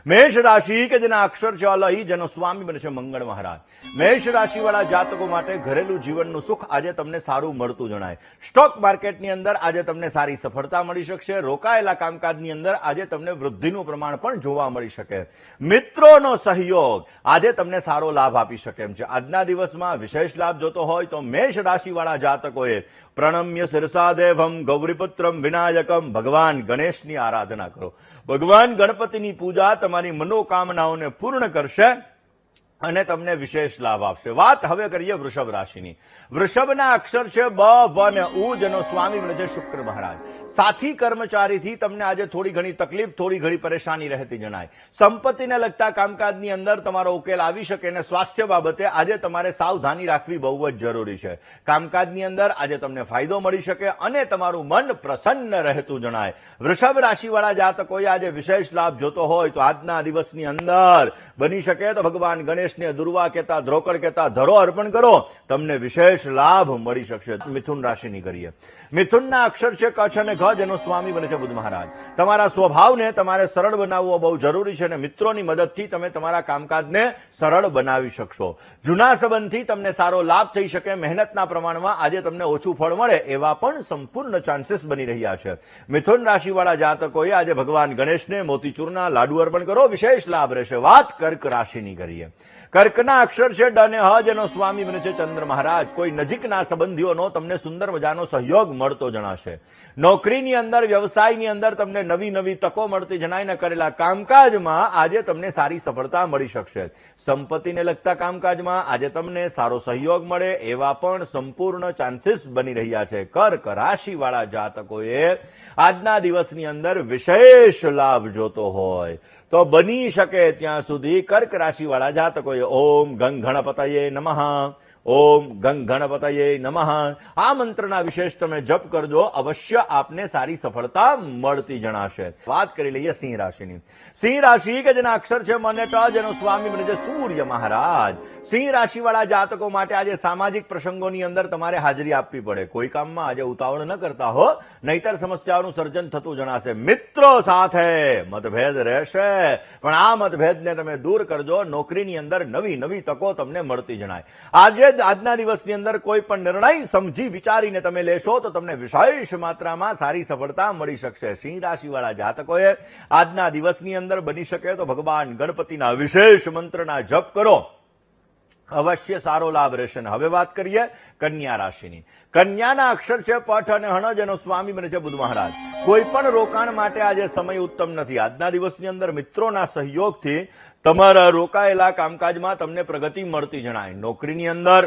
મેષ રાશિ કે જેના અક્ષર છે અલ ઈ, જેનો સ્વામી બને છે મંગળ મહારાજ. મેષ રાશિવાળા જાતકો માટે ઘરેલું જીવનનું સુખ આજે તમને સારું મળતું જણાય. સ્ટોક માર્કેટની અંદર આજે તમને સારી સફળતા મળી શકશે. રોકાયેલા કામકાજની અંદર આજે તમને વૃદ્ધિનું પ્રમાણ પણ જોવા મળી શકે. મિત્રોનો સહયોગ આજે તમને સારો લાભ આપી શકે એમ છે. આજના દિવસમાં વિશેષ લાભ જોતો હોય તો મેષ રાશિવાળા જાતકોએ પ્રણમ્ય શિરસા દેવમ ગૌરીપુત્રમ વિનાયકમ ભગવાન ગણેશની આરાધના કરો. ભગવાન ગણપતિની પૂજા તમારી મનોકામનાઓને પૂર્ણ કરશે અને તમને વિશેષ લાભ આપશે. વાત હવે કરીએ વૃષભ રાશિની. વૃષભના અક્ષર છે બ, વ ને ઉ, જેનો સ્વામી બને છે શુક્ર મહારાજ. સાથી કર્મચારીથી તમને આજે થોડી ઘણી તકલીફ, થોડી ઘણી પરેશાની રહેતી જણાય. સંપત્તિને લગતા કામકાજની અંદર તમારો ઉકેલ આવી શકે અને સ્વાસ્થ્ય બાબતે આજે તમારે સાવધાની રાખવી બહુ જ જરૂરી છે. કામકાજની અંદર આજે તમને ફાયદો મળી શકે અને તમારું મન પ્રસન્ન રહેતું જણાય. વૃષભ રાશિવાળા જાતકોએ આજે વિશેષ લાભ જોતો હોય તો આજના દિવસની અંદર બની શકે તો ભગવાન ગણેશને દુર્વા કહેતા, ધ્રોકડ કહેતા ધરો અર્પણ કરો, તમને વિશેષ લાભ મળી શકશે. મિથુન રાશિની કરીએ. મિથુનના અક્ષર છે કચ્છ અને ઘ, જેનો સ્વામી બને છે બુધ મહારાજ. તમારા સ્વભાવને તમારે સરળ બનાવવો બહુ જરૂરી છે અને મિત્રોની મદદથી તમે તમારા કામકાજને સરળ બનાવી શકશો. જૂના સંબંધથી તમને સારો લાભ થઈ શકે. મહેનતના પ્રમાણમાં આજે તમને ઓછું ફળ મળે એવા પણ સંપૂર્ણ ચાન્સીસ બની રહ્યા છે. મિથુન રાશિવાળા જાતકોએ આજે ભગવાન ગણેશને મોતીચૂરના લાડુ અર્પણ કરો, વિશેષ લાભ રહેશે. વાત કર્ક રાશિની કરીએ. કર્કના અક્ષર છે ડ અને હ, જેનો સ્વામી બને છે ચંદ્ર મહારાજ. કોઈ નજીકના સંબંધીઓનો તમને સુંદર મજાનો સહયોગ મળતો જણાશે. નોકરીની અંદર, વ્યવસાયની અંદર તમને નવી નવી તકો મળતી જણાય ને કરેલા કામકાજમાં આજે તમને સારી સફળતા મળી શકશે. સંપત્તિને લગતા કામકાજમાં આજે તમને સારો સહયોગ મળે એવા પણ સંપૂર્ણ ચાન્સીસ બની રહ્યા છે. કર્ક રાશિવાળા જાતકોએ આજના દિવસની અંદર વિશેષ લાભ જોતો હોય તો બની શકે ત્યાં સુધી કર્ક રાશિવાળા જાતકોએ ઓમ ગંગ ગણપતયે નમઃ, ઓમ ગંગ ગણપતયે નમઃ આ મંત્રના વિશેષ તમે જપ કરજો, અવશ્ય આપને સારી સફળતા મળતી જણાશે. વાત કરી લઈએ સિંહ રાશિની. સિંહ રાશિ કે જેના અક્ષર છે મ અને ટ, જેનો સ્વામી બને છે સૂર્ય મહારાજ. સિંહ રાશિવાળા જાતકો માટે આજે સામાજિક પ્રસંગોની અંદર તમારે હાજરી આપવી પડે. કોઈ કામમાં આજે ઉતાવળ ન કરતા હો, નહીતર સમસ્યાઓનું સર્જન થતું જણાશે. મિત્રો સાથે મતભેદ રહેશે, પણ આ મતભેદને તમે દૂર કરજો. નોકરીની અંદર નવી નવી તકો તમને મળતી જણાય. આજના દિવસની અંદર કોઈ પણ નિર્ણય સમજી વિચારીને તમે લેશો તો તમને વિશેષ માત્રામાં સારી સફળતા મળી શકશે. સિંહ રાશિવાળા જાતકોએ આજના દિવસની અંદર બની શકે તો ભગવાન ગણપતિના વિશેષ મંત્રના જપ કરો, અવશ્ય સારો લાભ રહેશે. હવે વાત કરીએ કન્યા રાશિની. કન્યાના અક્ષર છે પઠ અને હણ, જેનો સ્વામી બને છે બુધ મહારાજ. કોઈ પણ રોકાણ માટે આજે સમય ઉત્તમ નથી. આજના દિવસની અંદર મિત્રોના સહયોગથી તમારા રોકાયેલા કામકાજમાં તમને પ્રગતિ મળતી જણાય. નોકરીની અંદર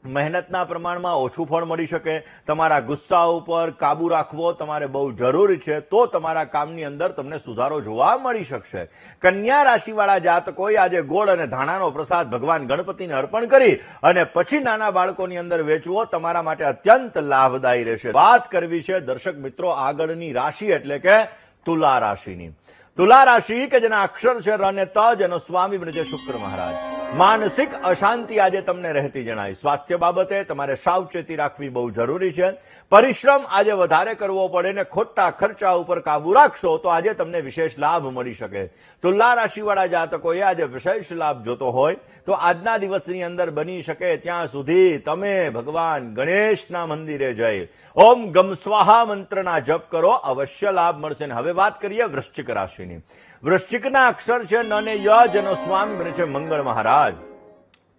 મહેનતના પ્રમાણમાં ઓછું ફળ મળી શકે. તમારા ગુસ્સા ઉપર કાબુ રાખવો તમારે બહુ જરૂરી છે, તો તમારા કામની અંદર તમને સુધારો જોવા મળી શકશે. કન્યા રાશિવાળા જાતકોએ આજે ગોળ અને ધાણાનો પ્રસાદ ભગવાન ગણપતિને અર્પણ કરી અને પછી નાના બાળકોની અંદર વેચવો તમારા માટે અત્યંત લાભદાયી રહેશે. વાત કરવી છે દર્શક મિત્રો આગળની રાશિ એટલે કે તુલા રાશિની. તુલા રાશિ કે જેના અક્ષર છે ર અને ત, જેનો સ્વામી બને છે શુક્ર મહારાજ. માનસિક અશાંતિ આજે તમને રહેતી જણાય. સ્વાસ્થ્ય બાબતે તમારે સાવચેતી રાખવી બહુ જરૂરી છે. પરિશ્રમ આજે વધારે કરવો પડે ને ખોટા ખર્ચા ઉપર કાબુ રાખશો તો આજે તમને વિશેષ લાભ મળી શકે. તુલા રાશિવાળા જાતકોએ આજે વિશેષ લાભ જોતો હોય તો આજના દિવસની અંદર બની શકે ત્યાં સુધી તમે ભગવાન ગણેશના મંદિરે જઈ ઓમ ગમ સ્વાહા મંત્રના જપ કરો, અવશ્ય લાભ મળશે. હવે વાત કરીએ વૃશ્ચિક રાશિની. વૃશ્ચિકના અક્ષર છે ન અને ય, જેનો સ્વામી બને છે મંગળ મહારાજ.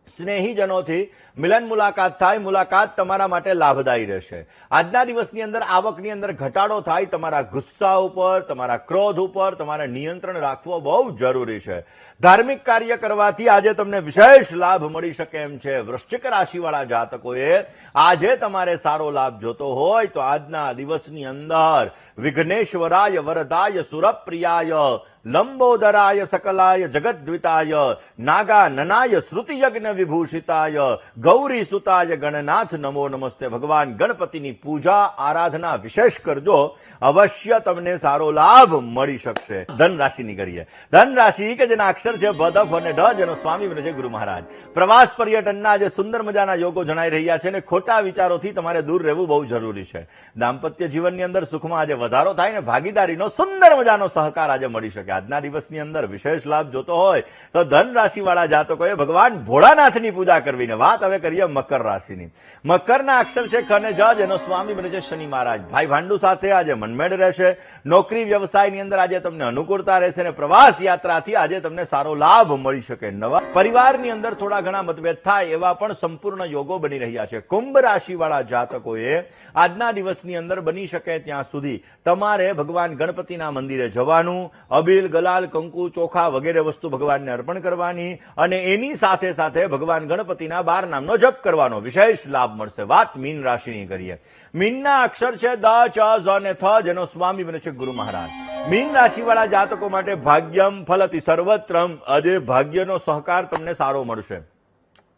સ્નેહીજનોથી મિલન મુલાકાત થાય. મુલાકાત તમારા માટે લાભદાયી રહેશે. આજના દિવસની અંદર આવકની અંદર ઘટાડો થાય. તમારા ગુસ્સા ઉપર, તમારા ક્રોધ ઉપર તમારે નિયંત્રણ રાખવો બહુ જરૂરી છે. ધાર્મિક કાર્ય કરવાથી આજે તમને વિશેષ લાભ મળી શકે એમ છે. વૃશ્ચિક રાશિવાળા જાતકોએ આજે તમારે સારો લાભ જોતો હોય તો આજના દિવસની અંદર વિઘ્નેશ્વરાય વરદાય સુરપ્રિયાય લંબોદરાય સકલાય જગદ્વિતાય નાગા નનાય શ્રુતિયજ્ઞ વિભૂષિતાય ગૌરી સુતાય ગણનાથ નમો નમસ્તે. ભગવાન ગણપતિની પૂજા આરાધના વિશેષ કરજો, અવશ્ય તમને સારો લાભ મળી શકશે. ધન રાશિની કરીએ. ધન રાશિ કે જેના અક્ષર છે ભ અને ઢ, જેનો સ્વામી બને છે ગુરુ મહારાજ. પ્રવાસ પર્યટનના જે સુંદર મજાના યોગો જણાઈ રહ્યા છે અને ખોટા વિચારોથી તમારે દૂર રહેવું બહુ જરૂરી છે. દાંપત્ય જીવનની અંદર સુખમાં આજે વધારો થાય ને ભાગીદારીનો સુંદર મજાનો સહકાર આજે મળી શકે. શકે। આજના દિવસની અંદર વિશેષ લાભ જોતો હોય તો ધન રાશિવાળા જાતકોએ ભગવાન ભોળાનાથની પૂજા કરવીને વાત હવે કરીએ મકર રાશિની। મકરના અક્ષર છે ખ અને જ, જેનો સ્વામી બને છે શનિ મહારાજ। ભાઈ ભાંડુ સાથે આજે મનમેળ રહેશે। નોકરી વ્યવસાયની અંદર આજે તમને અનુકૂળતા રહેશે અને પ્રવાસ યાત્રાથી આજે તમને સારો લાભ મળી શકે। નવા પરિવારની અંદર થોડા ઘણા મતભેદ થાય એવા પણ સંપૂર્ણ યોગો બની રહ્યા છે। કુંભ રાશિવાળા જાતકોએ આજના દિવસની અંદર બની શકે ત્યાં સુધી તમારે ભગવાન ગણપતિના મંદિરે જવાનું, અબીલ, ગલાલ, કંકુ, ચોખા વગેરે વસ્તુ ભગવાનને અર્પણ કરવાની અને એની સાથે સાથે ભગવાન ગણપતિના 12 નામનો જપ કરવાનો, વિશેષ લાભ મળશે। વાત મીન રાશિની કરીએ। મીનના અક્ષર છે દ, ચ, ઝ અને થ, જેનો સ્વામી બને છે ગુરુ મહારાજ। મીન રાશિવાળા જાતકો માટે ભાગ્યમ ફલતિ સર્વત્રમ, આજે ભાગ્યનો સહકાર તમને સારો મળશે।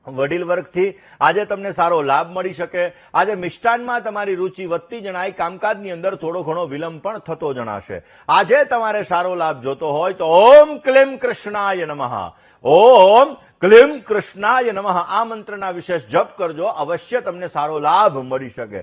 વડીલ વર્ગથી આજે તમને સારો લાભ મળી શકે। આજે મિષ્ટાનમાં તમારી રુચિ વધતી જણાય। કામકાજની અંદર થોડો ઘણો વિલંબ પણ થતો જણાશે। આજે તમારે સારો લાભ જોતો હોય તો ઓમ ક્લીમ કૃષ્ણાય નમઃ, ઓમ ક્લીમ કૃષ્ણાય નમઃ આ મંત્રના વિશેષ જપ કરજો, અવશ્ય તમને સારો લાભ મળી શકે।